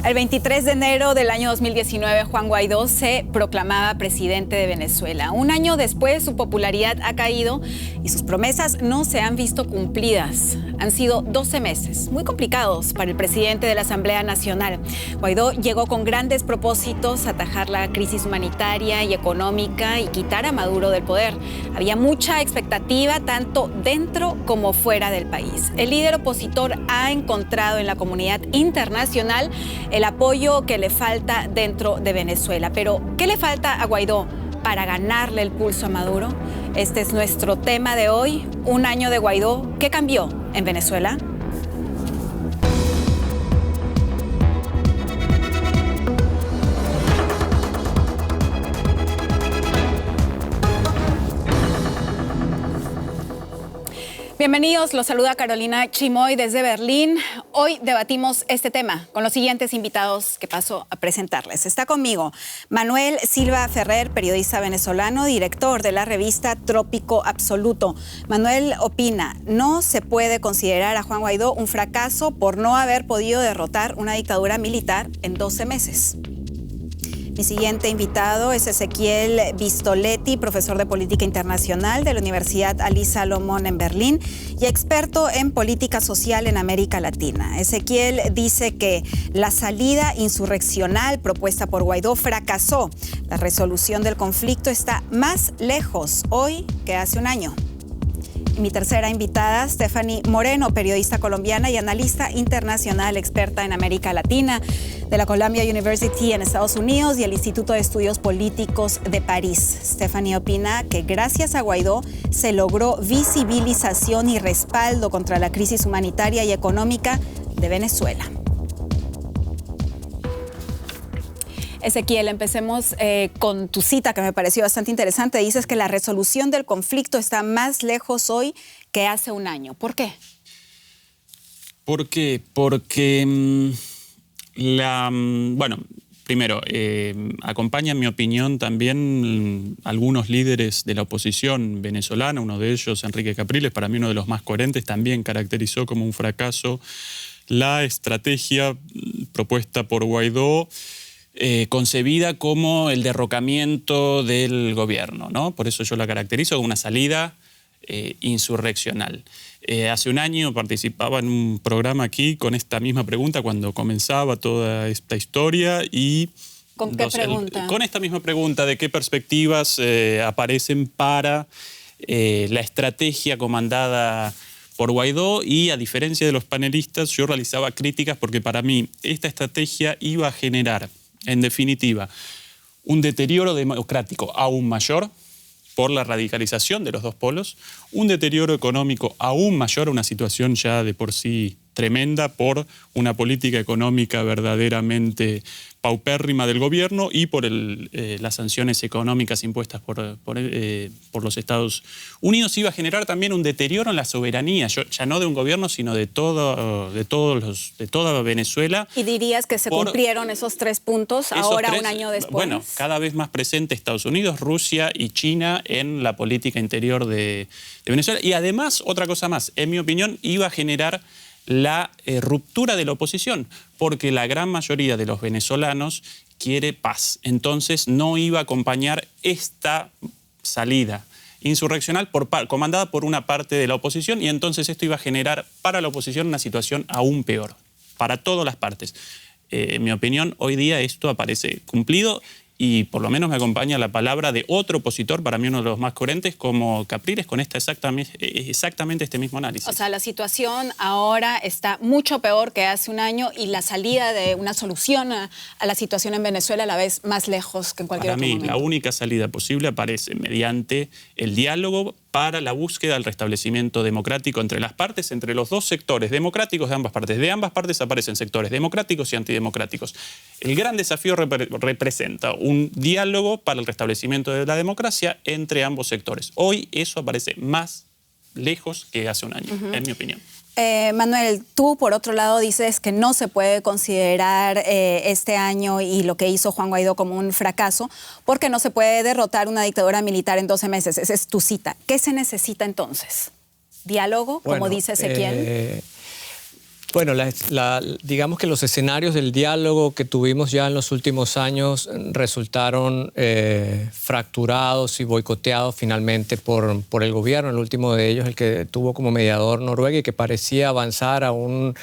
El 23 de enero del año 2019, Juan Guaidó se proclamaba presidente de Venezuela. Un año después, su popularidad ha caído y sus promesas no se han visto cumplidas. Han sido 12 meses muy complicados para el presidente de la Asamblea Nacional. Guaidó llegó con grandes propósitos: atajar la crisis humanitaria y económica y quitar a Maduro del poder. Había mucha expectativa tanto dentro como fuera del país. El líder opositor ha encontrado en la comunidad internacional el apoyo que le falta dentro de Venezuela. Pero, ¿qué le falta a Guaidó para ganarle el pulso a Maduro? Este es nuestro tema de hoy. Un año de Guaidó. ¿Qué cambió en Venezuela? Bienvenidos, los saluda Carolina Chimoy desde Berlín. Hoy debatimos este tema con los siguientes invitados que paso a presentarles. Está conmigo Manuel Silva Ferrer, periodista venezolano, director de la revista Trópico Absoluto. Manuel opina: no se puede considerar a Juan Guaidó un fracaso por no haber podido derrotar una dictadura militar en 12 meses. Mi siguiente invitado es Ezequiel Vistoletti, profesor de Política Internacional de la Universidad Ali Salomón en Berlín y experto en política social en América Latina. Ezequiel dice que la salida insurreccional propuesta por Guaidó fracasó. La resolución del conflicto está más lejos hoy que hace un año. Y mi tercera invitada, Stephanie Moreno, periodista colombiana y analista internacional, experta en América Latina, de la Columbia University en Estados Unidos y el Instituto de Estudios Políticos de París. Stephanie opina que gracias a Guaidó se logró visibilización y respaldo contra la crisis humanitaria y económica de Venezuela. Ezequiel, empecemos con tu cita que me pareció bastante interesante. Dices que la resolución del conflicto está más lejos hoy que hace un año. ¿Por qué? ¿Por qué? Porque primero, acompaña en mi opinión también algunos líderes de la oposición venezolana. Uno de ellos, Enrique Capriles, para mí uno de los más coherentes, también caracterizó como un fracaso la estrategia propuesta por Guaidó, concebida como el derrocamiento del gobierno, ¿no? Por eso yo la caracterizo como una salida insurreccional. Hace un año participaba en un programa aquí con esta misma pregunta cuando comenzaba toda esta historia y... ¿Con qué pregunta? Con esta misma pregunta de qué perspectivas aparecen para la estrategia comandada por Guaidó, y a diferencia de los panelistas yo realizaba críticas porque para mí esta estrategia iba a generar, en definitiva, un deterioro democrático aún mayor por la radicalización de los dos polos, un deterioro económico aún mayor, una situación ya de por sí tremenda por una política económica verdaderamente paupérrima del gobierno y por las sanciones económicas impuestas por los Estados Unidos. Iba a generar también un deterioro en la soberanía, ya no de un gobierno, sino de toda Venezuela. ¿Y dirías que se cumplieron esos 3 puntos ahora, un año después? Bueno, cada vez más presente Estados Unidos, Rusia y China en la política interior de Venezuela. Y además, otra cosa más, en mi opinión, iba a generar la ruptura de la oposición, porque la gran mayoría de los venezolanos quiere paz. Entonces no iba a acompañar esta salida insurreccional comandada por una parte de la oposición, y entonces esto iba a generar para la oposición una situación aún peor, para todas las partes. En mi opinión, hoy día esto aparece cumplido, y por lo menos me acompaña la palabra de otro opositor, para mí uno de los más coherentes, como Capriles, con exactamente este mismo análisis. O sea, la situación ahora está mucho peor que hace un año y la salida de una solución a la situación en Venezuela la ves más lejos que en cualquier otro momento. Para mí, la única salida posible aparece mediante el diálogo para la búsqueda del restablecimiento democrático entre las partes, entre los dos sectores democráticos de ambas partes. De ambas partes aparecen sectores democráticos y antidemocráticos. El gran desafío representa un diálogo para el restablecimiento de la democracia entre ambos sectores. Hoy eso aparece más lejos que hace un año, en mi opinión. Manuel, tú por otro lado dices que no se puede considerar este año y lo que hizo Juan Guaidó como un fracaso porque no se puede derrotar una dictadura militar en 12 meses. Esa es tu cita. ¿Qué se necesita entonces? ¿Diálogo, como dice Ezequiel? Bueno, digamos que los escenarios del diálogo que tuvimos ya en los últimos años resultaron fracturados y boicoteados finalmente por el gobierno. El último de ellos, el que tuvo como mediador Noruega y que parecía avanzar a un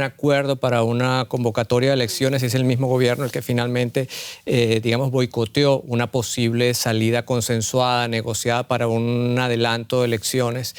acuerdo para una convocatoria de elecciones, es el mismo gobierno el que finalmente, digamos, boicoteó una posible salida consensuada, negociada para un adelanto de elecciones.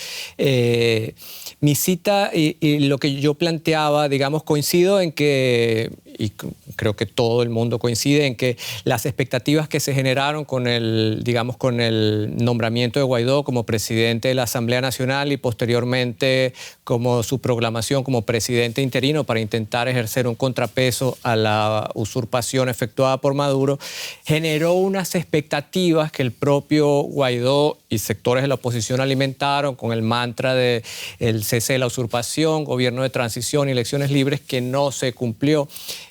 Mi cita y lo que yo planteaba, digamos, coincido en que, y creo que todo el mundo coincide en que las expectativas que se generaron con el nombramiento de Guaidó como presidente de la Asamblea Nacional y posteriormente como su proclamación como presidente interino para intentar ejercer un contrapeso a la usurpación efectuada por Maduro, generó unas expectativas que el propio Guaidó y sectores de la oposición alimentaron con el mantra de el cese de la usurpación, gobierno de transición y elecciones libres, que no se cumplió.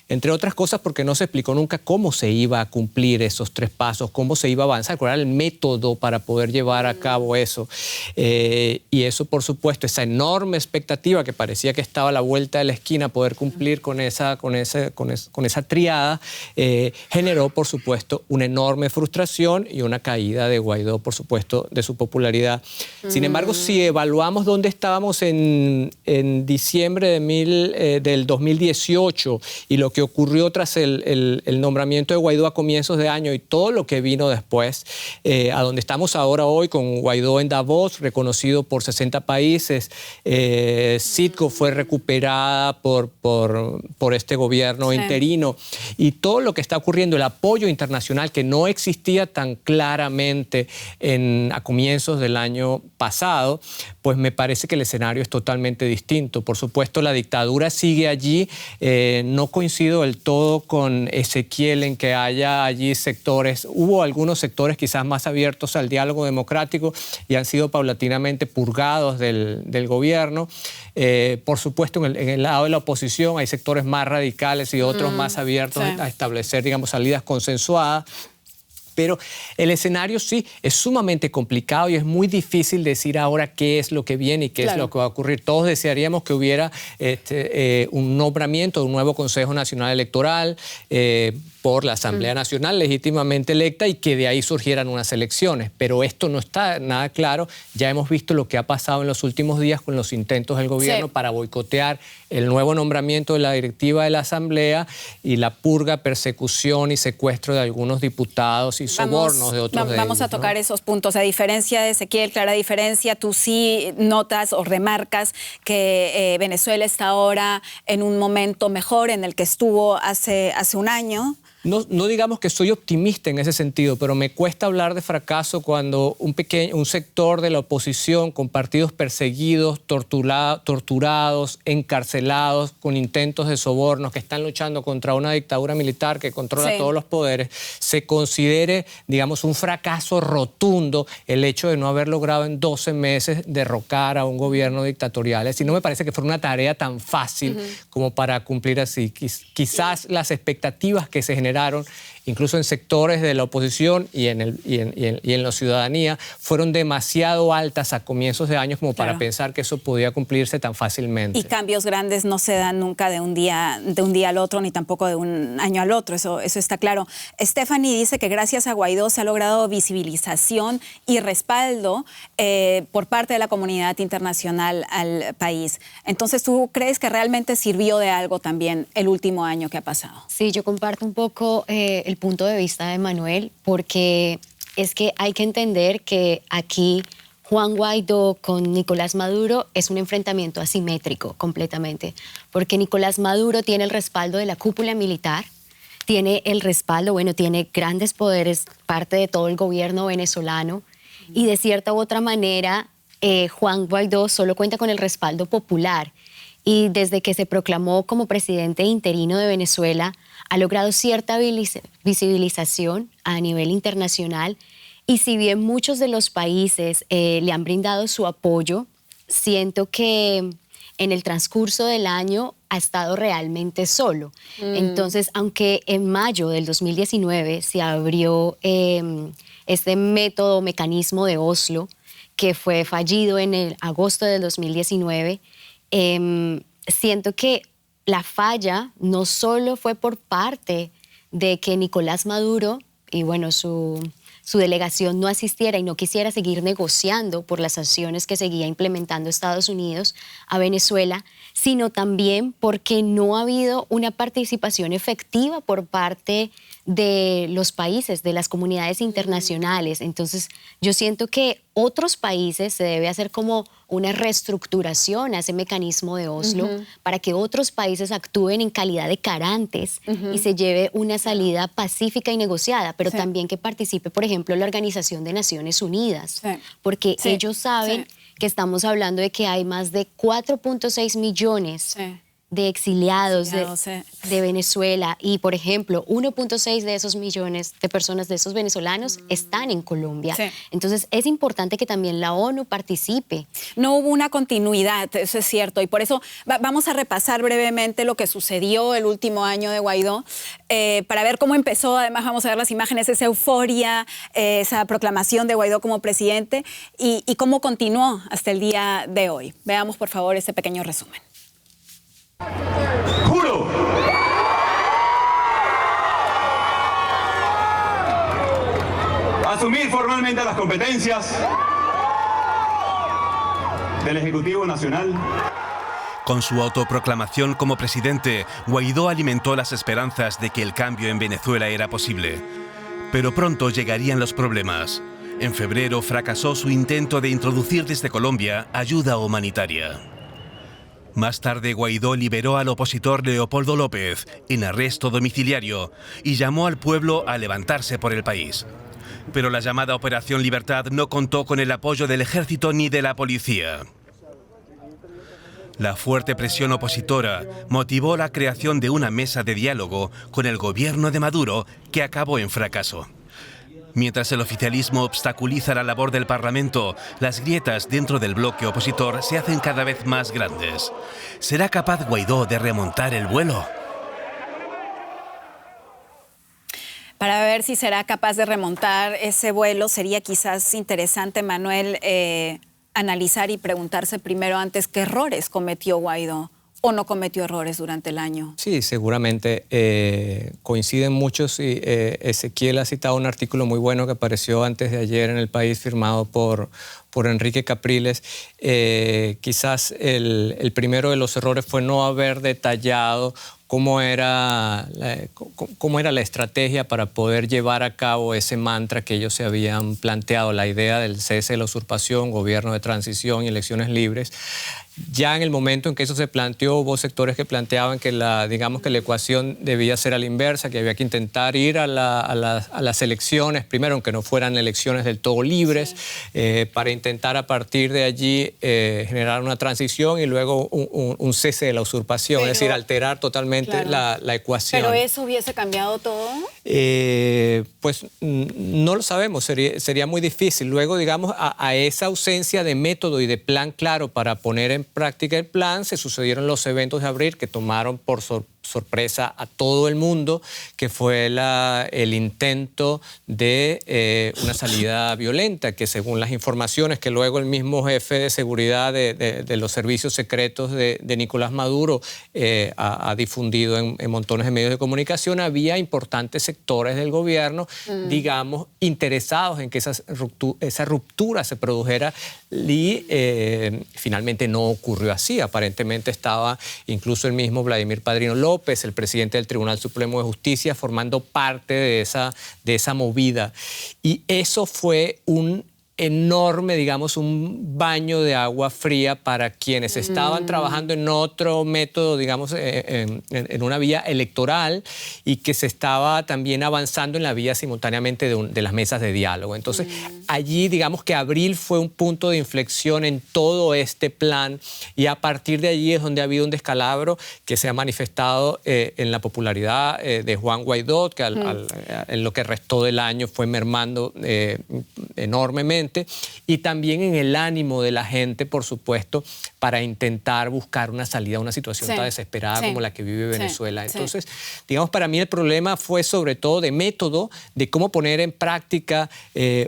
Entre otras cosas porque no se explicó nunca cómo se iba a cumplir esos 3 pasos, cómo se iba a avanzar, cuál era el método para poder llevar a cabo eso. Y eso, por supuesto, esa enorme expectativa que parecía que estaba a la vuelta de la esquina, poder cumplir con esa triada, generó, por supuesto, una enorme frustración y una caída de Guaidó, por supuesto, de su popularidad. Sin embargo, si evaluamos dónde estábamos en diciembre del 2018 y lo que ocurrió tras el nombramiento de Guaidó a comienzos de año y todo lo que vino después, a donde estamos ahora hoy con Guaidó en Davos, reconocido por 60 países, Citgo fue recuperada por este gobierno interino, y todo lo que está ocurriendo, el apoyo internacional que no existía tan claramente a comienzos del año pasado, pues me parece que el escenario es totalmente distinto. Por supuesto, la dictadura sigue allí. No coincido del todo con Ezequiel en que haya allí sectores. Hubo algunos sectores quizás más abiertos al diálogo democrático y han sido paulatinamente purgados del gobierno. Por supuesto, en el lado de la oposición hay sectores más radicales y otros más abiertos a establecer, digamos, salidas consensuadas. Pero el escenario sí es sumamente complicado y es muy difícil decir ahora qué es lo que viene y qué es lo que va a ocurrir. Todos desearíamos que hubiera un nombramiento de un nuevo Consejo Nacional Electoral por la Asamblea Nacional legítimamente electa y que de ahí surgieran unas elecciones. Pero esto no está nada claro. Ya hemos visto lo que ha pasado en los últimos días con los intentos del gobierno para boicotear el nuevo nombramiento de la directiva de la Asamblea y la purga, persecución y secuestro de algunos diputados y sobornos de otros de ellos. Vamos a tocar esos puntos. A diferencia de Ezequiel, clara diferencia, tú sí notas o remarcas que Venezuela está ahora en un momento mejor en el que estuvo hace un año. No digamos que soy optimista en ese sentido, pero me cuesta hablar de fracaso cuando un sector de la oposición con partidos perseguidos, torturados, encarcelados, con intentos de sobornos, que están luchando contra una dictadura militar que controla todos los poderes, se considere, digamos, un fracaso rotundo el hecho de no haber logrado en 12 meses derrocar a un gobierno dictatorial. Es decir, no me parece que fuera una tarea tan fácil como para cumplir así. Quizás las expectativas que se generaron incluso en sectores de la oposición y en la ciudadanía, fueron demasiado altas a comienzos de años como para pensar que eso podía cumplirse tan fácilmente. Y cambios grandes no se dan nunca de un día al otro, ni tampoco de un año al otro, eso está claro. Stephanie dice que gracias a Guaidó se ha logrado visibilización y respaldo por parte de la comunidad internacional al país. Entonces, ¿tú crees que realmente sirvió de algo también el último año que ha pasado? Sí, yo comparto un poco el punto de vista de Manuel, porque es que hay que entender que aquí Juan Guaidó con Nicolás Maduro es un enfrentamiento asimétrico completamente, porque Nicolás Maduro tiene el respaldo de la cúpula militar, tiene el respaldo, tiene grandes poderes, parte de todo el gobierno venezolano, y de cierta u otra manera Juan Guaidó solo cuenta con el respaldo popular. Y desde que se proclamó como presidente interino de Venezuela, ha logrado cierta visibilización a nivel internacional. Y si bien muchos de los países le han brindado su apoyo, siento que en el transcurso del año ha estado realmente solo. Entonces, aunque en mayo del 2019 se abrió este mecanismo de Oslo, que fue fallido en el agosto del 2019, siento que la falla no solo fue por parte de que Nicolás Maduro y bueno, su delegación no asistiera y no quisiera seguir negociando por las sanciones que seguía implementando Estados Unidos a Venezuela, sino también porque no ha habido una participación efectiva por parte de los países, de las comunidades internacionales. Entonces, yo siento que otros países se debe hacer como una reestructuración a ese mecanismo de Oslo para que otros países actúen en calidad de garantes y se lleve una salida pacífica y negociada, pero también que participe, por ejemplo, la Organización de Naciones Unidas, porque ellos saben que estamos hablando de que hay más de 4.6 millones de exiliados de Venezuela y, por ejemplo, 1.6 de esos millones de personas, de esos venezolanos, están en Colombia. Entonces, es importante que también la ONU participe. No hubo una continuidad, eso es cierto, y por eso vamos a repasar brevemente lo que sucedió el último año de Guaidó, para ver cómo empezó. Además, vamos a ver las imágenes, esa euforia, esa proclamación de Guaidó como presidente y cómo continuó hasta el día de hoy. Veamos, por favor, este pequeño resumen. Juro asumir formalmente las competencias del Ejecutivo Nacional. Con su autoproclamación como presidente, Guaidó alimentó las esperanzas de que el cambio en Venezuela era posible. Pero pronto llegarían los problemas. En febrero fracasó su intento de introducir desde Colombia ayuda humanitaria. Más tarde, Guaidó liberó al opositor Leopoldo López en arresto domiciliario y llamó al pueblo a levantarse por el país. Pero la llamada Operación Libertad no contó con el apoyo del ejército ni de la policía. La fuerte presión opositora motivó la creación de una mesa de diálogo con el gobierno de Maduro, que acabó en fracaso. Mientras el oficialismo obstaculiza la labor del Parlamento, las grietas dentro del bloque opositor se hacen cada vez más grandes. ¿Será capaz Guaidó de remontar el vuelo? Para ver si será capaz de remontar ese vuelo, sería quizás interesante, Manuel, analizar y preguntarse primero antes qué errores cometió Guaidó o no cometió errores durante el año. Sí, seguramente coinciden muchos. Y, Ezequiel ha citado un artículo muy bueno que apareció antes de ayer en El País, firmado por Enrique Capriles. Quizás el primero de los errores fue no haber detallado cómo era la estrategia para poder llevar a cabo ese mantra que ellos se habían planteado, la idea del cese de la usurpación, gobierno de transición y elecciones libres. Ya en el momento en que eso se planteó, hubo sectores que planteaban que la ecuación debía ser a la inversa, que había que intentar ir a las elecciones, primero, aunque no fueran elecciones del todo libres, para intentar a partir de allí generar una transición y luego un cese de la usurpación, es decir, alterar totalmente la ecuación. ¿Pero eso hubiese cambiado todo? Pues no lo sabemos, sería muy difícil. Luego, digamos, a esa ausencia de método y de plan claro para poner en práctica el plan, se sucedieron los eventos de abril que tomaron por sorpresa a todo el mundo, que fue el intento de una salida violenta, que según las informaciones que luego el mismo jefe de seguridad de los servicios secretos de Nicolás Maduro ha difundido en montones de medios de comunicación, había importantes sectores del gobierno, digamos, interesados en que esa ruptura se produjera y finalmente no ocurrió así. Aparentemente estaba incluso el mismo Vladimir Padrino López, el presidente del Tribunal Supremo de Justicia, formando parte de esa movida. Y eso fue un enorme, digamos, un baño de agua fría para quienes estaban trabajando en otro método, digamos, en una vía electoral, y que se estaba también avanzando en la vía simultáneamente de las mesas de diálogo. Entonces, allí, digamos que abril fue un punto de inflexión en todo este plan, y a partir de allí es donde ha habido un descalabro que se ha manifestado en la popularidad de Juan Guaidó, que en lo que restó del año fue mermando enormemente. presidente, y también en el ánimo de la gente, por supuesto, para intentar buscar una salida a una situación tan desesperada como la que vive Venezuela. Entonces, digamos, para mí el problema fue sobre todo de método, de cómo poner en práctica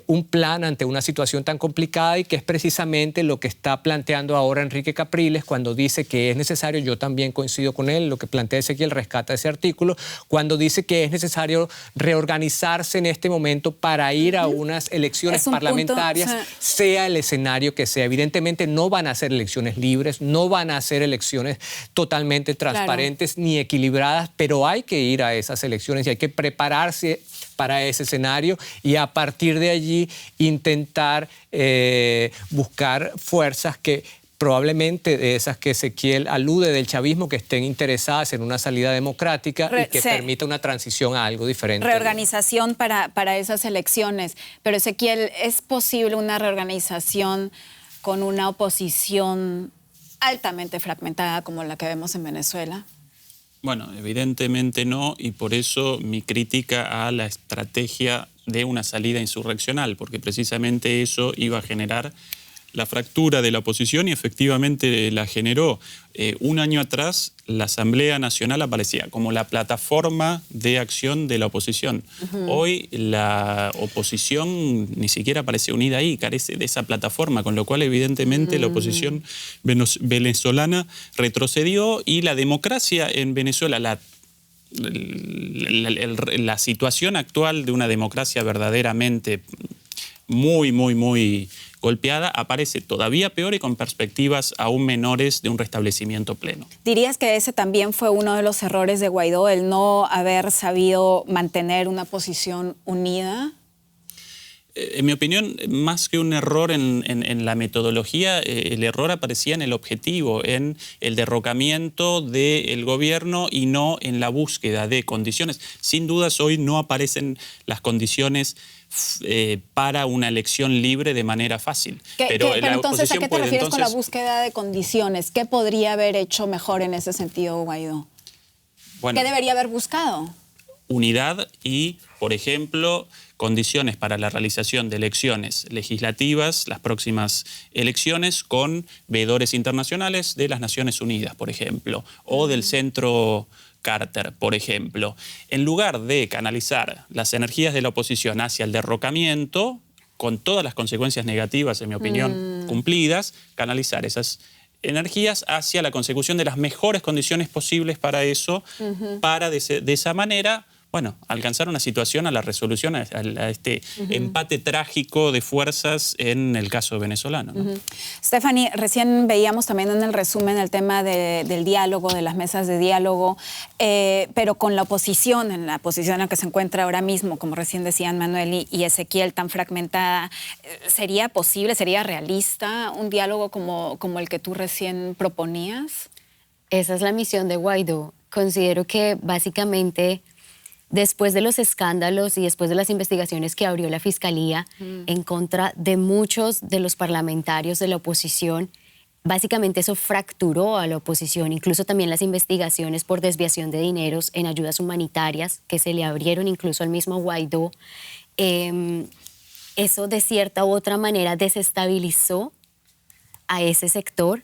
un plan ante una situación tan complicada, y que es precisamente lo que está planteando ahora Enrique Capriles cuando dice que es necesario, yo también coincido con él, lo que plantea Ezequiel rescata ese artículo, cuando dice que es necesario reorganizarse en este momento para ir a unas elecciones parlamentarias, sea el escenario que sea. Evidentemente no van a ser elecciones libres, no van a ser elecciones totalmente transparentes ni equilibradas, pero hay que ir a esas elecciones y hay que prepararse para ese escenario, y a partir de allí intentar buscar fuerzas que probablemente de esas que Ezequiel alude del chavismo, que estén interesadas en una salida democrática y que permita una transición a algo diferente. Reorganización para esas elecciones. Pero Ezequiel, ¿es posible una reorganización con una oposición altamente fragmentada como la que vemos en Venezuela? Bueno, evidentemente no, y por eso mi crítica a la estrategia de una salida insurreccional, porque precisamente eso iba a generar la fractura de la oposición, y efectivamente la generó. Un año atrás, la Asamblea Nacional aparecía como la plataforma de acción de la oposición. Hoy la oposición ni siquiera aparece unida ahí, carece de esa plataforma, con lo cual evidentemente la oposición venezolana retrocedió, y la democracia en Venezuela, la situación actual de una democracia verdaderamente muy golpeada, aparece todavía peor y con perspectivas aún menores de un restablecimiento pleno. ¿Dirías que ese también fue uno de los errores de Guaidó, el no haber sabido mantener una posición unida? En mi opinión, más que un error en la metodología, el error aparecía en el objetivo, en el derrocamiento del gobierno y no en la búsqueda de condiciones. Sin dudas, hoy no aparecen las condiciones para una elección libre de manera fácil. Pero entonces, ¿a qué te refieres con la búsqueda de condiciones? ¿Qué podría haber hecho mejor en ese sentido Guaidó? Bueno, ¿qué debería haber buscado? Unidad y, por ejemplo, condiciones para la realización de elecciones legislativas, las próximas elecciones, con veedores internacionales de las Naciones Unidas, por ejemplo, o del Centro Carter, por ejemplo. En lugar de canalizar las energías de la oposición hacia el derrocamiento, con todas las consecuencias negativas, en mi opinión, cumplidas, canalizar esas energías hacia la consecución de las mejores condiciones posibles para eso, para de esa manera, bueno, alcanzar una situación a la resolución, a este empate trágico de fuerzas en el caso venezolano, ¿no? Stephanie, recién veíamos también en el resumen el tema del diálogo, de las mesas de diálogo, pero con la oposición, en la posición en la que se encuentra ahora mismo, como recién decían Manuel y Ezequiel, tan fragmentada, ¿sería posible, sería realista un diálogo como el que tú recién proponías? Esa es la misión de Guaidó. Considero que básicamente, después de los escándalos y después de las investigaciones que abrió la Fiscalía en contra de muchos de los parlamentarios de la oposición, básicamente eso fracturó a la oposición. Incluso también las investigaciones por desviación de dineros en ayudas humanitarias que se le abrieron incluso al mismo Guaidó. Eso de cierta u otra manera desestabilizó a ese sector.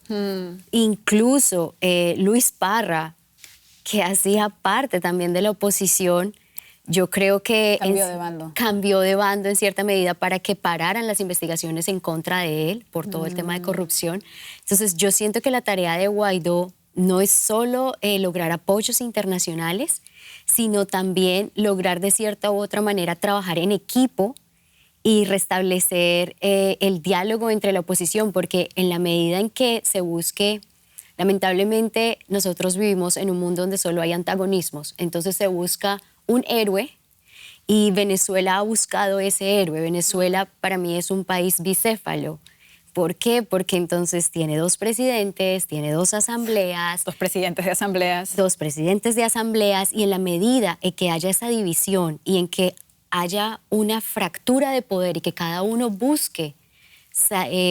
Incluso Luis Parra, que hacía parte también de la oposición, yo creo que cambió de bando en cierta medida para que pararan las investigaciones en contra de él por todo el tema de corrupción. Entonces yo siento que la tarea de Guaidó no es solo lograr apoyos internacionales, sino también lograr de cierta u otra manera trabajar en equipo y restablecer el diálogo entre la oposición, porque en la medida en que se busque, lamentablemente nosotros vivimos en un mundo donde solo hay antagonismos, entonces se busca un héroe y Venezuela ha buscado ese héroe. Venezuela para mí es un país bicéfalo. ¿Por qué? Porque entonces tiene 2 presidentes, tiene 2 asambleas. 2 presidentes de asambleas. 2 presidentes de asambleas, y en la medida en que haya esa división y en que haya una fractura de poder y que cada uno busque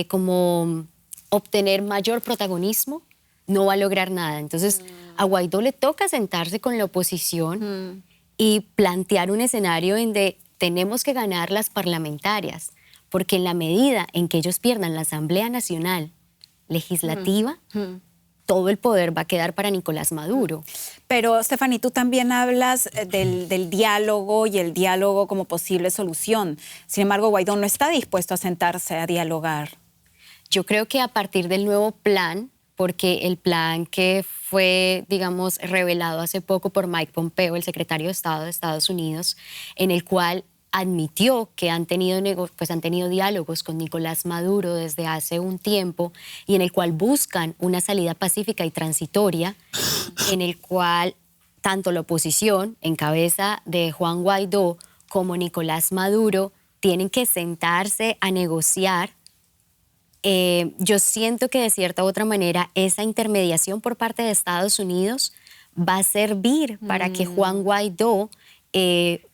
como obtener mayor protagonismo, no va a lograr nada. Entonces, a Guaidó le toca sentarse con la oposición y plantear un escenario donde tenemos que ganar las parlamentarias, porque en la medida en que ellos pierdan la Asamblea Nacional Legislativa, todo el poder va a quedar para Nicolás Maduro. Pero, Stephanie, tú también hablas del diálogo y el diálogo como posible solución. Sin embargo, Guaidó no está dispuesto a sentarse a dialogar. Yo creo que a partir del nuevo plan, porque el plan que fue, digamos, revelado hace poco por Mike Pompeo, el secretario de Estado de Estados Unidos, en el cual admitió que han tenido diálogos con Nicolás Maduro desde hace un tiempo y en el cual buscan una salida pacífica y transitoria, en el cual tanto la oposición, en cabeza de Juan Guaidó, como Nicolás Maduro, tienen que sentarse a negociar. Yo siento que de cierta u otra manera esa intermediación por parte de Estados Unidos va a servir para que Juan Guaidó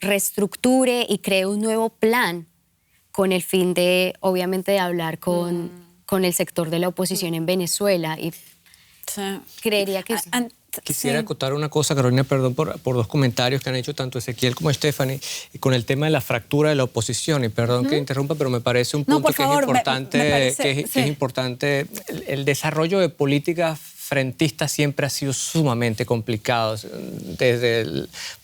reestructure y cree un nuevo plan con el fin de, obviamente, de hablar con el sector de la oposición en Venezuela. Y creería que sí. Quisiera acotar una cosa, Carolina, perdón por dos comentarios que han hecho tanto Ezequiel como Stephanie, con el tema de la fractura de la oposición. Y perdón que interrumpa, pero me parece un punto que es importante. El desarrollo de políticas frentistas siempre ha sido sumamente complicado.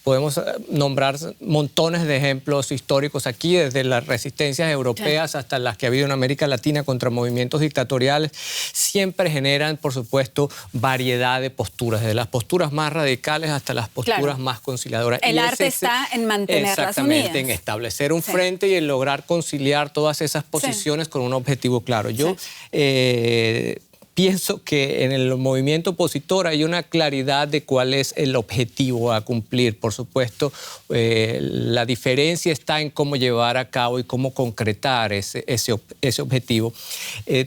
Podemos nombrar montones de ejemplos históricos aquí, desde las resistencias europeas hasta las que ha habido en América Latina contra movimientos dictatoriales. Siempre generan, por supuesto, variedad de posturas, desde las posturas más radicales hasta las posturas más conciliadoras. El arte está en mantenerlas unidas. Exactamente, en establecer un frente y en lograr conciliar todas esas posiciones con un objetivo claro. Yo pienso que en el movimiento opositor hay una claridad de cuál es el objetivo a cumplir. Por supuesto, la diferencia está en cómo llevar a cabo y cómo concretar ese objetivo.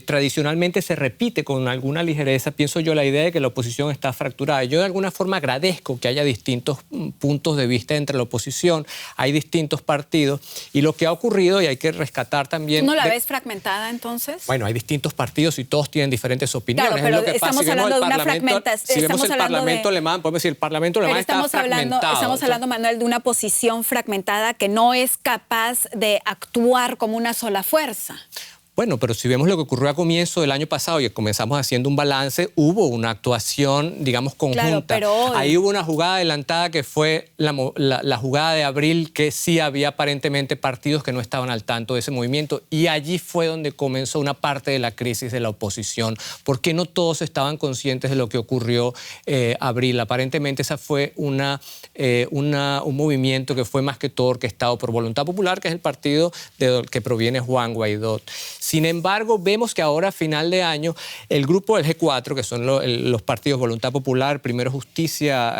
Tradicionalmente se repite con alguna ligereza, pienso yo, la idea de que la oposición está fracturada. Yo de alguna forma agradezco que haya distintos puntos de vista entre la oposición, hay distintos partidos, y lo que ha ocurrido, y hay que rescatar también... ¿No la ves fragmentada entonces? Bueno, hay distintos partidos y todos tienen diferentes opiniones. Claro, pero estamos hablando de una fragmentación. Si vemos el Parlamento alemán, podemos decir, el Parlamento alemán está fragmentado. Estamos hablando, Manuel, de una posición fragmentada que no es capaz de actuar como una sola fuerza. Bueno, pero si vemos lo que ocurrió a comienzo del año pasado y comenzamos haciendo un balance, hubo una actuación, digamos, conjunta. Claro, pero hoy... Ahí hubo una jugada adelantada que fue la jugada de abril, que sí había aparentemente partidos que no estaban al tanto de ese movimiento, y allí fue donde comenzó una parte de la crisis de la oposición, porque no todos estaban conscientes de lo que ocurrió abril. Aparentemente esa fue un movimiento que fue más que todo orquestado por Voluntad Popular, que es el partido del que proviene Juan Guaidó. Sin embargo, vemos que ahora a final de año el grupo del G4, que son los partidos Voluntad Popular, Primero Justicia,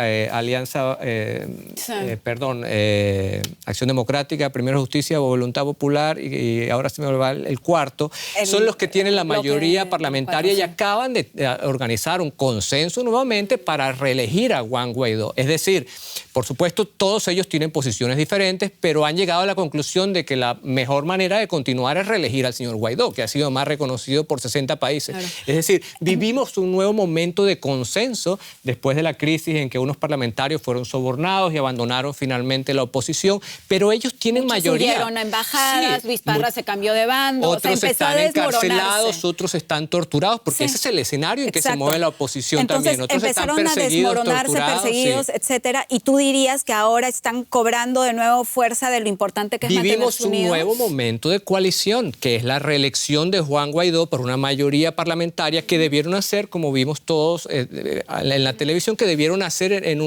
Acción Democrática, Primero Justicia, Voluntad Popular y ahora se me va el cuarto, son los que tienen la mayoría parlamentaria y acaban de organizar un consenso nuevamente para reelegir a Juan Guaidó. Es decir, por supuesto, todos ellos tienen posiciones diferentes, pero han llegado a la conclusión de que la mejor manera de continuar es reelegir al señor Guaidó, que ha sido más reconocido por 60 países. Claro. Es decir, vivimos un nuevo momento de consenso después de la crisis en que unos parlamentarios fueron sobornados y abandonaron finalmente la oposición, pero ellos tienen mayoría. Subieron a embajadas, Luis Parra se cambió de bando, otros están encarcelados, otros están torturados, porque ese es el escenario en que se mueve la oposición. Entonces, también. Otros empezaron están perseguidos, a desmoronarse, perseguidos, etcétera, y tú dirías que ahora están cobrando de nuevo fuerza de lo importante que es Vivimos mantenerse unidos. Un nuevo momento de coalición, que es la reelección de Juan Guaidó por una mayoría parlamentaria que debieron hacer, como vimos todos en la televisión, que debieron hacer en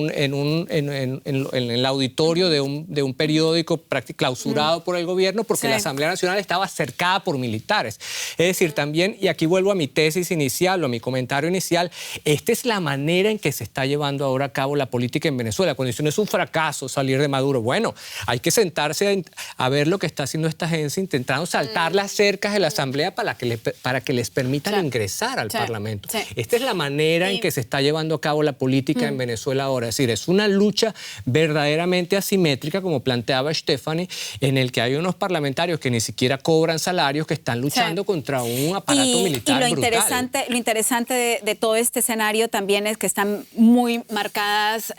el auditorio de un periódico clausurado por el gobierno, porque la Asamblea Nacional estaba cercada por militares. Es decir, también, y aquí vuelvo a mi tesis inicial o a mi comentario inicial, esta es la manera en que se está llevando ahora a cabo la política en Venezuela. Cuando dicen es un fracaso salir de Maduro, bueno, hay que sentarse a ver lo que está haciendo esta agencia, intentando saltar las cercas de la asamblea para que les permitan ingresar al Parlamento. Sí. Esta es la manera en que se está llevando a cabo la política en Venezuela ahora. Es decir, es una lucha verdaderamente asimétrica, como planteaba Stephanie, en el que hay unos parlamentarios que ni siquiera cobran salarios, que están luchando contra un aparato militar brutal. Lo interesante de todo este escenario también es que están muy marcados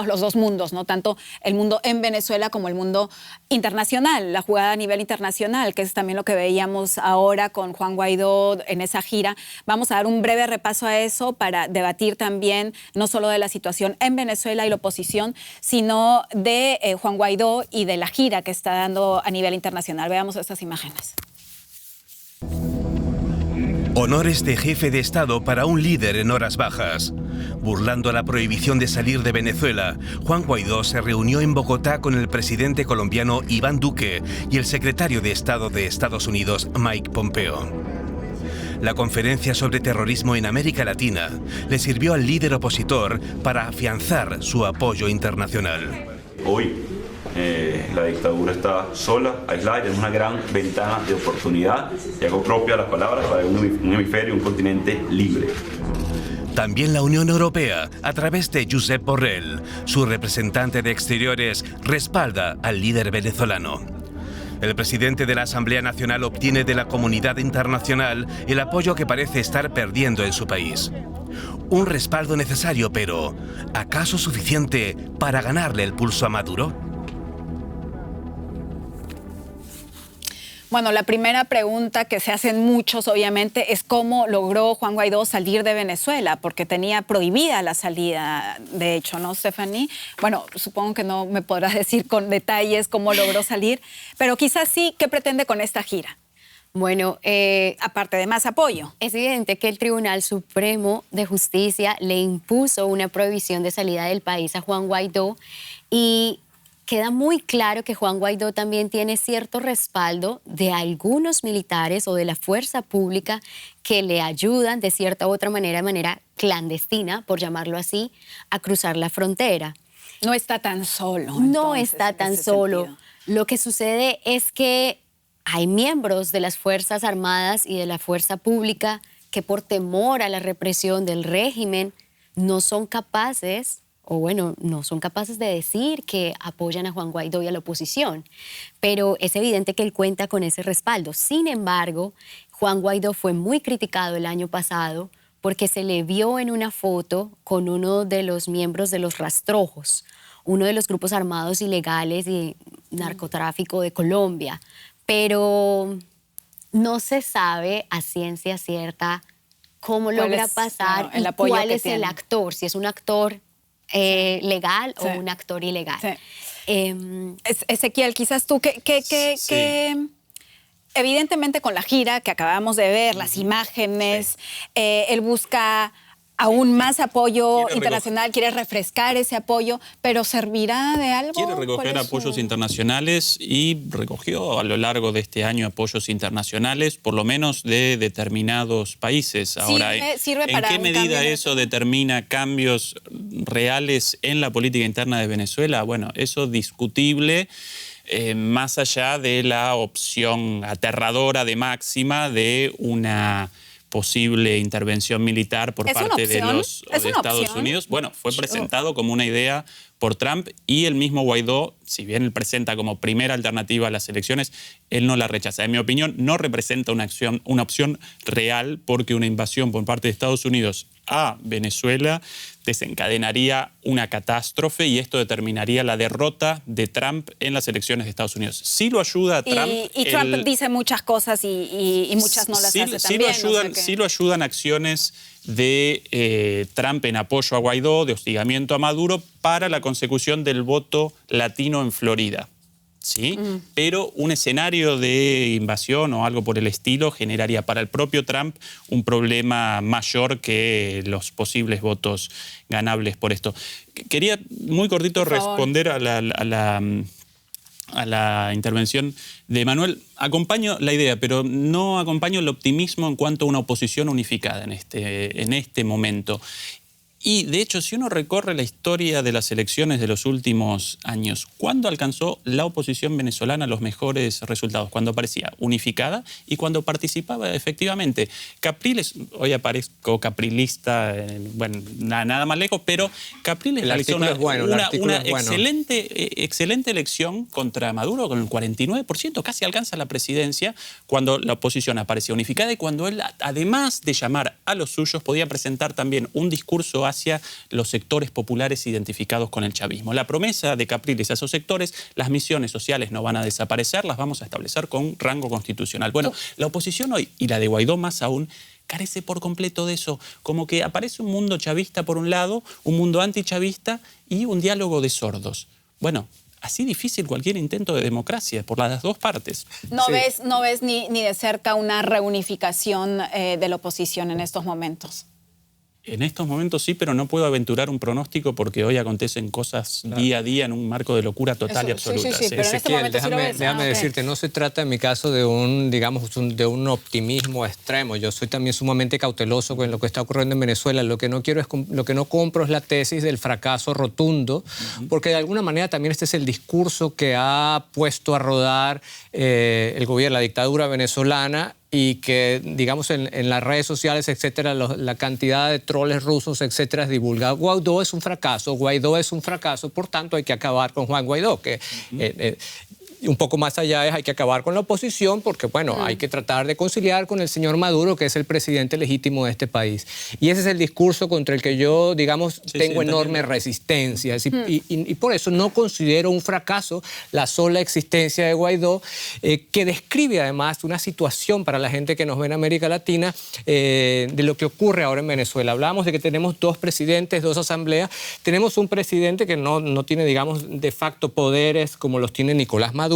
los dos mundos, ¿no? Tanto el mundo en Venezuela como el mundo internacional, la jugada a nivel internacional, que es también lo que veíamos ahora con Juan Guaidó en esa gira. Vamos a dar un breve repaso a eso para debatir también no solo de la situación en Venezuela y la oposición, sino de Juan Guaidó y de la gira que está dando a nivel internacional. Veamos estas imágenes. Honores de jefe de Estado para un líder en horas bajas. Burlando la prohibición de salir de Venezuela, Juan Guaidó se reunió en Bogotá con el presidente colombiano Iván Duque y el secretario de Estado de Estados Unidos, Mike Pompeo. La conferencia sobre terrorismo en América Latina le sirvió al líder opositor para afianzar su apoyo internacional. Hoy la dictadura está sola, aislada, y tenemos una gran ventana de oportunidad, y hago propia las palabras, para un hemisferio, un continente libre. También la Unión Europea, a través de Josep Borrell, su representante de Exteriores, respalda al líder venezolano. El presidente de la Asamblea Nacional obtiene de la comunidad internacional el apoyo que parece estar perdiendo en su país. Un respaldo necesario, pero ¿acaso suficiente para ganarle el pulso a Maduro? Bueno, la primera pregunta que se hacen muchos, obviamente, es cómo logró Juan Guaidó salir de Venezuela, porque tenía prohibida la salida, de hecho, ¿no, Stephanie? Bueno, supongo que no me podrás decir con detalles cómo logró salir, pero quizás sí, ¿qué pretende con esta gira? Bueno, aparte de más apoyo. es evidente que el Tribunal Supremo de Justicia le impuso una prohibición de salida del país a Juan Guaidó y queda muy claro que Juan Guaidó también tiene cierto respaldo de algunos militares o de la fuerza pública que le ayudan de cierta u otra manera, de manera clandestina, por llamarlo así, a cruzar la frontera. No está tan solo. No entonces, está en tan ese solo. sentido. Lo que sucede es que hay miembros de las Fuerzas Armadas y de la fuerza pública que por temor a la represión del régimen no son capaces de decir que apoyan a Juan Guaidó y a la oposición. Pero es evidente que él cuenta con ese respaldo. Sin embargo, Juan Guaidó fue muy criticado el año pasado porque se le vio en una foto con uno de los miembros de los Rastrojos, uno de los grupos armados ilegales y narcotráfico de Colombia. Pero no se sabe a ciencia cierta cómo logra pasar y cuál es el actor, si es un actor legal o un actor ilegal. Sí. Ezequiel, quizás tú, evidentemente con la gira que acabamos de ver, las imágenes, él busca aún más apoyo internacional, quiere refrescar ese apoyo, pero ¿servirá de algo? Quiere recoger apoyos internacionales y recogió a lo largo de este año apoyos internacionales, por lo menos de determinados países. Ahora, ¿Sirve ¿en para qué un medida cambio? eso determina cambios reales en la política interna de Venezuela? Bueno, eso es discutible. Más allá de la opción aterradora de Máxima de una posible intervención militar por parte de Estados Unidos. Bueno, fue presentado como una idea por Trump y el mismo Guaidó, si bien él presenta como primera alternativa a las elecciones, él no la rechaza. En mi opinión, no representa una opción real porque una invasión por parte de Estados Unidos a Venezuela desencadenaría una catástrofe y esto determinaría la derrota de Trump en las elecciones de Estados Unidos. Sí lo ayuda a Trump. Y Trump dice muchas cosas y muchas no las hace también. Sí lo ayudan acciones de Trump en apoyo a Guaidó, de hostigamiento a Maduro, para la consecución del voto latino en Florida. ¿Sí? Pero un escenario de invasión o algo por el estilo generaría para el propio Trump un problema mayor que los posibles votos ganables por esto. Quería muy cortito responder a la intervención de Manuel. Acompaño la idea, pero no acompaño el optimismo en cuanto a una oposición unificada en este momento. Y, de hecho, si uno recorre la historia de las elecciones de los últimos años, ¿cuándo alcanzó la oposición venezolana los mejores resultados? Cuando parecía unificada y cuando participaba efectivamente. Capriles, hoy aparezco caprilista, bueno, nada más lejos, pero Capriles realizó una excelente elección contra Maduro con el 49%, casi alcanza la presidencia cuando la oposición aparecía unificada y cuando él, además de llamar a los suyos, podía presentar también un discurso hacia los sectores populares identificados con el chavismo. La promesa de Capriles a esos sectores: las misiones sociales no van a desaparecer, las vamos a establecer con rango constitucional. Bueno, la oposición hoy, y la de Guaidó más aún, carece por completo de eso. Como que aparece un mundo chavista por un lado, un mundo antichavista y un diálogo de sordos. Bueno, así difícil cualquier intento de democracia por las dos partes. ¿No ves ni de cerca una reunificación de la oposición en estos momentos? En estos momentos sí, pero no puedo aventurar un pronóstico porque hoy acontecen cosas día a día en un marco de locura total y absoluta. Sí, pero en este momento déjame decirte, no se trata en mi caso de un optimismo extremo. Yo soy también sumamente cauteloso con lo que está ocurriendo en Venezuela. Lo que no compro es la tesis del fracaso rotundo, porque de alguna manera también este es el discurso que ha puesto a rodar el gobierno, la dictadura venezolana, y que, digamos, en las redes sociales, etcétera, la cantidad de troles rusos, etcétera, es divulgada. Guaidó es un fracaso, por tanto hay que acabar con Juan Guaidó, que un poco más allá hay que acabar con la oposición porque, bueno, hay que tratar de conciliar con el señor Maduro, que es el presidente legítimo de este país. Y ese es el discurso contra el que yo, digamos, tengo enorme resistencia. Y por eso no considero un fracaso la sola existencia de Guaidó, que describe además una situación para la gente que nos ve en América Latina de lo que ocurre ahora en Venezuela. Hablábamos de que tenemos dos presidentes, dos asambleas. Tenemos un presidente que no tiene, digamos, de facto poderes como los tiene Nicolás Maduro,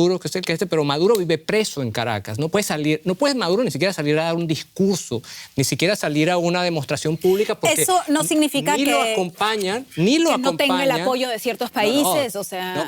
pero Maduro vive preso en Caracas. No puede Maduro ni siquiera salir a dar un discurso, ni siquiera salir a una demostración pública, porque eso no significa ni lo acompañan, ni lo acompañan. No tenga el apoyo de ciertos países,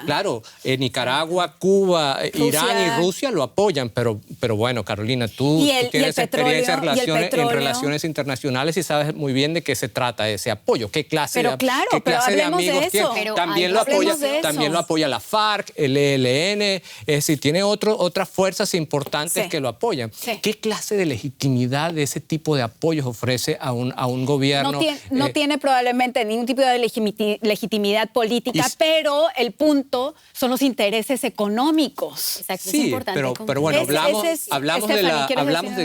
claro, Nicaragua, Cuba, Rusia, Irán y Rusia lo apoyan, pero bueno, Carolina, tú tienes experiencia en relaciones internacionales y sabes muy bien de qué se trata ese apoyo, qué clase de amigos tiene. También lo apoya la FARC, el ELN. Es decir, tiene otras fuerzas importantes que lo apoyan. ¿Qué clase de legitimidad de ese tipo de apoyos ofrece a un gobierno? No tiene probablemente ningún tipo de legitimidad política, pero el punto son los intereses económicos. Exacto, sí, es importante. pero bueno,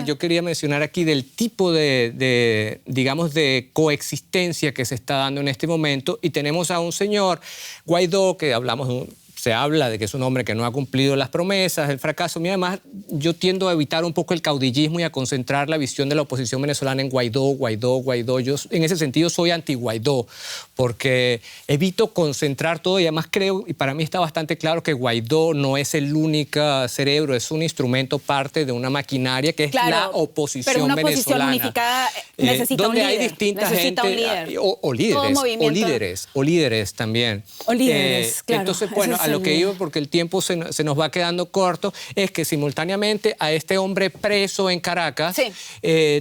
yo quería mencionar aquí del tipo digamos, de coexistencia que se está dando en este momento, y tenemos a un señor, Guaidó, que se habla de que es un hombre que no ha cumplido las promesas, el fracaso. Y además, yo tiendo a evitar un poco el caudillismo y a concentrar la visión de la oposición venezolana en Guaidó. Yo, en ese sentido, soy anti-Guaidó, porque evito concentrar todo, y además creo, y para mí está bastante claro, que Guaidó no es el único cerebro, es un instrumento, parte de una maquinaria que es la oposición venezolana. Pero una oposición unificada necesita un líder. Donde hay distintas gente, o líderes también. O líderes, claro. Entonces, bueno, a lo que iba, porque el tiempo se nos va quedando corto, es que simultáneamente a este hombre preso en Caracas,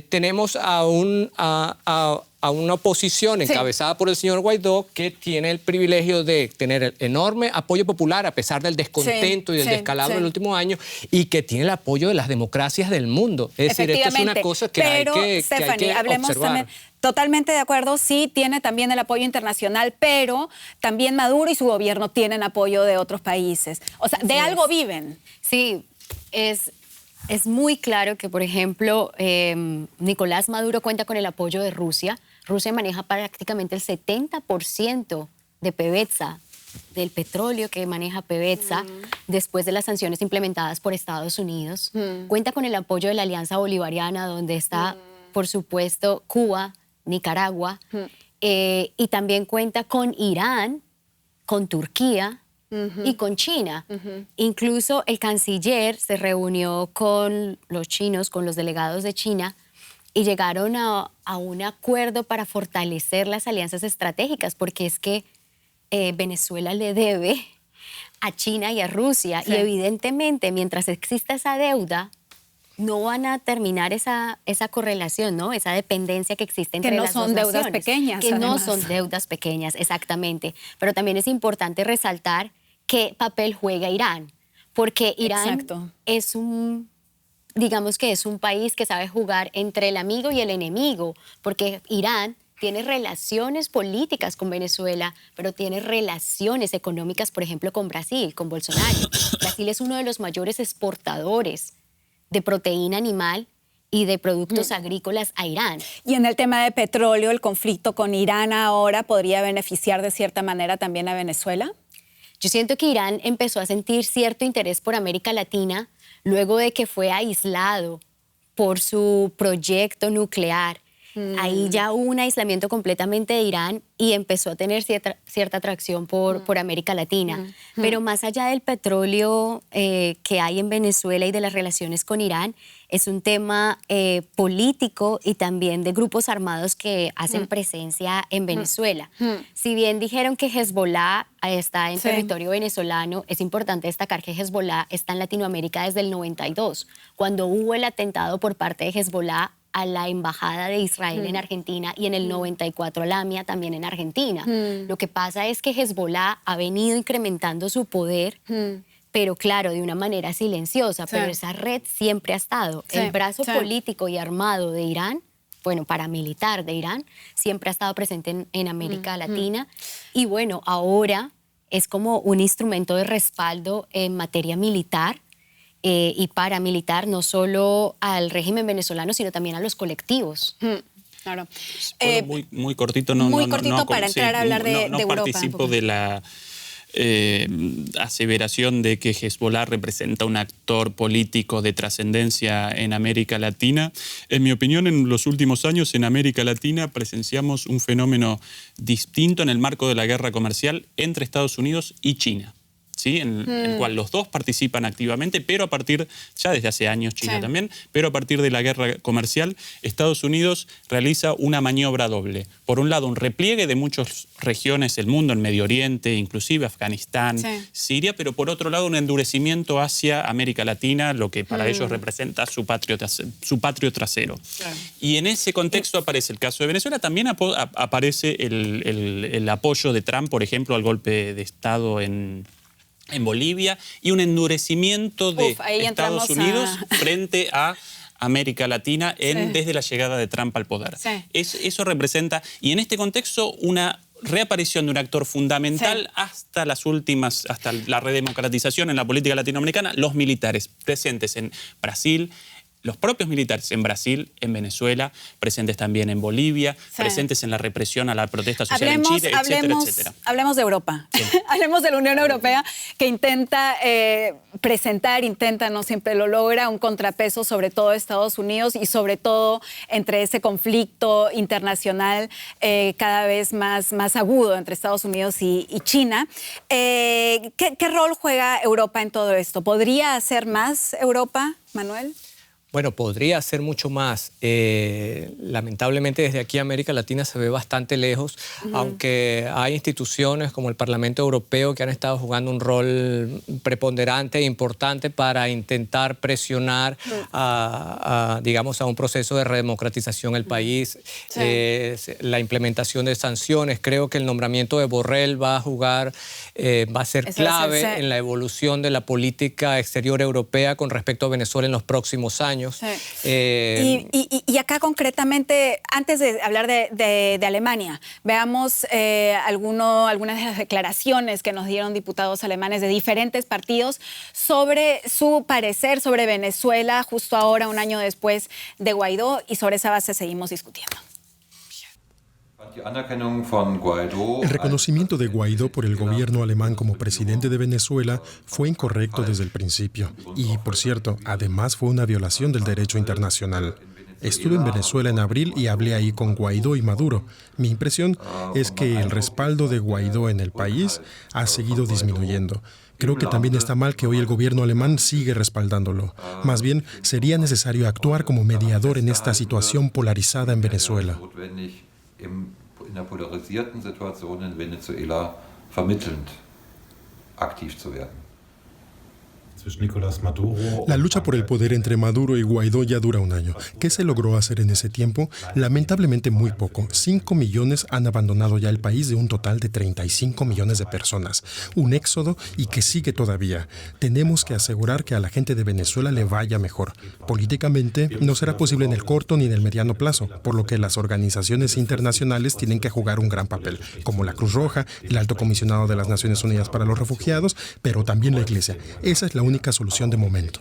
tenemos a una oposición encabezada por el señor Guaidó, que tiene el privilegio de tener el enorme apoyo popular a pesar del descontento y del descalabro del último año, y que tiene el apoyo de las democracias del mundo. Es decir, esto es una cosa que hay que observar. También. Totalmente de acuerdo, sí, tiene también el apoyo internacional, pero también Maduro y su gobierno tienen apoyo de otros países. O sea, de algo viven. Sí, es muy claro que, por ejemplo, Nicolás Maduro cuenta con el apoyo de Rusia. Rusia maneja prácticamente el 70% de PDVSA, del petróleo que maneja PDVSA, después de las sanciones implementadas por Estados Unidos. Cuenta con el apoyo de la Alianza Bolivariana, donde está, por supuesto, Cuba, Nicaragua, y también cuenta con Irán, con Turquía y con China. Incluso el canciller se reunió con los chinos, con los delegados de China, y llegaron a un acuerdo para fortalecer las alianzas estratégicas, porque es que Venezuela le debe a China y a Rusia, y evidentemente mientras exista esa deuda, no van a terminar esa correlación, ¿no? Esa dependencia que existe entre las dos Que no son deudas naciones. pequeñas, Que no además. son deudas pequeñas, exactamente. Pero también es importante resaltar qué papel juega Irán, porque Irán Exacto. digamos que es un país que sabe jugar entre el amigo y el enemigo, porque Irán tiene relaciones políticas con Venezuela, pero tiene relaciones económicas, por ejemplo, con Brasil, con Bolsonaro. Brasil es uno de los mayores exportadores de proteína animal y de productos agrícolas a Irán. Y en el tema de petróleo, el conflicto con Irán ahora podría beneficiar de cierta manera también a Venezuela. Yo siento que Irán empezó a sentir cierto interés por América Latina luego de que fue aislado por su proyecto nuclear. Ahí ya hubo un aislamiento completamente de Irán y empezó a tener cierta atracción por América Latina. Pero más allá del petróleo que hay en Venezuela y de las relaciones con Irán, es un tema político y también de grupos armados que hacen presencia en Venezuela. Si bien dijeron que Hezbollah está en territorio venezolano, es importante destacar que Hezbollah está en Latinoamérica desde el 92, cuando hubo el atentado por parte de Hezbollah a la embajada de Israel en Argentina y en el 94 a la AMIA también en Argentina. Lo que pasa es que Hezbollah ha venido incrementando su poder, pero claro, de una manera silenciosa, pero esa red siempre ha estado. El brazo político y armado de Irán, bueno, paramilitar de Irán, siempre ha estado presente en América Latina y bueno, ahora es como un instrumento de respaldo en materia militar y paramilitar, no solo al régimen venezolano, sino también a los colectivos. Claro. Muy cortito, para entrar a hablar de Europa. No participo de la aseveración de que Hezbollah representa un actor político de trascendencia en América Latina. En mi opinión, en los últimos años en América Latina presenciamos un fenómeno distinto en el marco de la guerra comercial entre Estados Unidos y China. ¿Sí? En el cual los dos participan activamente, pero a partir, ya desde hace años China también, pero a partir de la guerra comercial, Estados Unidos realiza una maniobra doble. Por un lado, un repliegue de muchas regiones del mundo, en Medio Oriente, inclusive Afganistán, Siria, pero por otro lado, un endurecimiento hacia América Latina, lo que para ellos representa su patrio trasero. Y en ese contexto aparece el caso de Venezuela, también aparece el apoyo de Trump, por ejemplo, al golpe de Estado en Bolivia y un endurecimiento de Estados Unidos frente a América Latina desde la llegada de Trump al poder. Eso representa, y en este contexto, una reaparición de un actor fundamental hasta la redemocratización en la política latinoamericana, los militares presentes en Brasil, los propios militares en Brasil, en Venezuela, presentes también en Bolivia, presentes en la represión a la protesta social en Chile, etcétera. Hablemos de Europa. Hablemos de la Unión Europea, que intenta no siempre lo logra, un contrapeso sobre todo Estados Unidos y sobre todo entre ese conflicto internacional cada vez más agudo entre Estados Unidos y China. ¿Qué rol juega Europa en todo esto? ¿Podría hacer más Europa, Manuel? Bueno, podría ser mucho más. Lamentablemente desde aquí América Latina se ve bastante lejos, aunque hay instituciones como el Parlamento Europeo que han estado jugando un rol preponderante e importante para intentar presionar digamos, a un proceso de redemocratización del país, la implementación de sanciones. Creo que el nombramiento de Borrell va a ser clave en la evolución de la política exterior europea con respecto a Venezuela en los próximos años. Y acá concretamente, antes de hablar de Alemania, veamos algunas de las declaraciones que nos dieron diputados alemanes de diferentes partidos sobre su parecer sobre Venezuela justo ahora, un año después de Guaidó, y sobre esa base seguimos discutiendo. El reconocimiento de Guaidó por el gobierno alemán como presidente de Venezuela fue incorrecto desde el principio. Y, por cierto, además fue una violación del derecho internacional. Estuve en Venezuela en abril y hablé ahí con Guaidó y Maduro. Mi impresión es que el respaldo de Guaidó en el país ha seguido disminuyendo. Creo que también está mal que hoy el gobierno alemán sigue respaldándolo. Más bien, sería necesario actuar como mediador en esta situación polarizada en Venezuela. In der polarisierten Situation in Venezuela vermittelnd aktiv zu werden. La lucha por el poder entre Maduro y Guaidó ya dura un año. ¿Qué se logró hacer en ese tiempo? Lamentablemente muy poco. 5 millones han abandonado ya el país de un total de 35 millones de personas. Un éxodo y que sigue todavía. Tenemos que asegurar que a la gente de Venezuela le vaya mejor. Políticamente no será posible en el corto ni en el mediano plazo, por lo que las organizaciones internacionales tienen que jugar un gran papel, como la Cruz Roja, el Alto Comisionado de las Naciones Unidas para los Refugiados, pero también la Iglesia. Esa es la única solución de momento.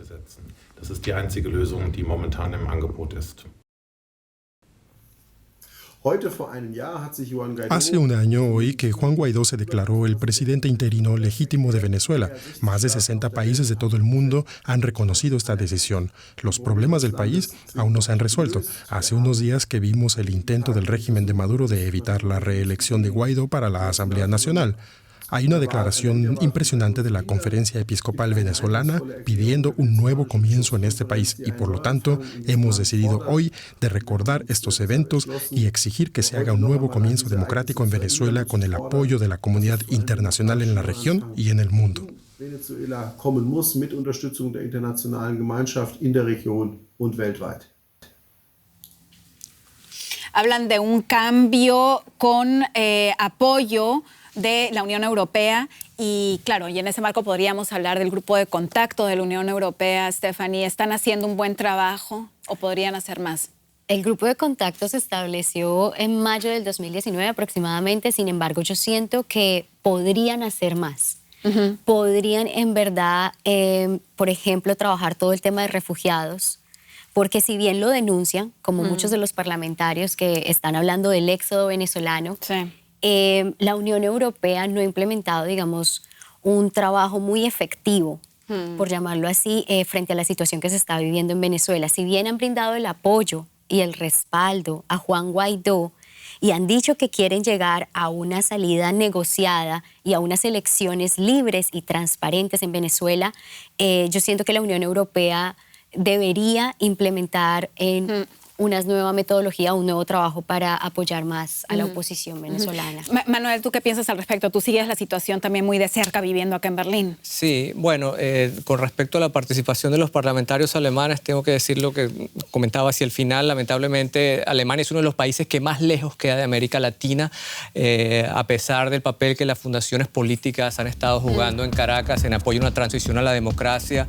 Hace un año hoy que Juan Guaidó se declaró el presidente interino legítimo de Venezuela. Más de 60 países de todo el mundo han reconocido esta decisión. Los problemas del país aún no se han resuelto. Hace unos días que vimos el intento del régimen de Maduro de evitar la reelección de Guaidó para la Asamblea Nacional. Hay una declaración impresionante de la Conferencia Episcopal Venezolana pidiendo un nuevo comienzo en este país y por lo tanto hemos decidido hoy de recordar estos eventos y exigir que se haga un nuevo comienzo democrático en Venezuela con el apoyo de la comunidad internacional en la región y en el mundo. Venezuela kommen muss mit Unterstützung der internationalen Gemeinschaft in der Region und weltweit. Hablan de un cambio con apoyo de la Unión Europea y claro, y en ese marco podríamos hablar del grupo de contacto de la Unión Europea. Stephanie, ¿están haciendo un buen trabajo o podrían hacer más? El grupo de contacto se estableció en mayo del 2019 aproximadamente, sin embargo yo siento que podrían hacer más. Podrían en verdad, por ejemplo, trabajar todo el tema de refugiados, porque si bien lo denuncian, como muchos de los parlamentarios que están hablando del éxodo venezolano, sí. La Unión Europea no ha implementado, digamos, un trabajo muy efectivo, por llamarlo así, frente a la situación que se está viviendo en Venezuela. Si bien han brindado el apoyo y el respaldo a Juan Guaidó y han dicho que quieren llegar a una salida negociada y a unas elecciones libres y transparentes en Venezuela, yo siento que la Unión Europea debería implementar una nueva metodología, un nuevo trabajo para apoyar más a la oposición venezolana. Manuel, ¿tú qué piensas al respecto? Tú sigues la situación también muy de cerca viviendo acá en Berlín. Sí, bueno, con respecto a la participación de los parlamentarios alemanes, tengo que decir lo que comentaba hacia el final. Lamentablemente, Alemania es uno de los países que más lejos queda de América Latina, a pesar del papel que las fundaciones políticas han estado jugando en Caracas en apoyo a una transición a la democracia,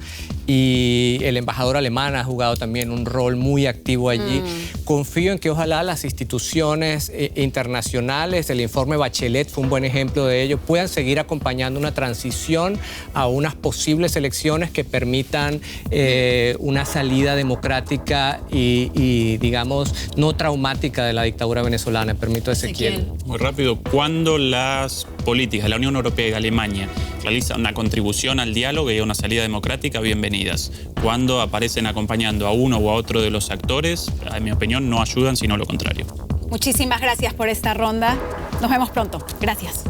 y el embajador alemán ha jugado también un rol muy activo allí. Confío en que ojalá las instituciones internacionales, el informe Bachelet fue un buen ejemplo de ello, puedan seguir acompañando una transición a unas posibles elecciones que permitan una salida democrática y, digamos, no traumática de la dictadura venezolana. Permito, Ezequiel. Muy rápido, ¿cuándo las políticas de la Unión Europea y de Alemania realizan una contribución al diálogo y a una salida democrática? Bienvenidas. Cuando aparecen acompañando a uno o a otro de los actores, en mi opinión, no ayudan, sino lo contrario. Muchísimas gracias por esta ronda. Nos vemos pronto. Gracias.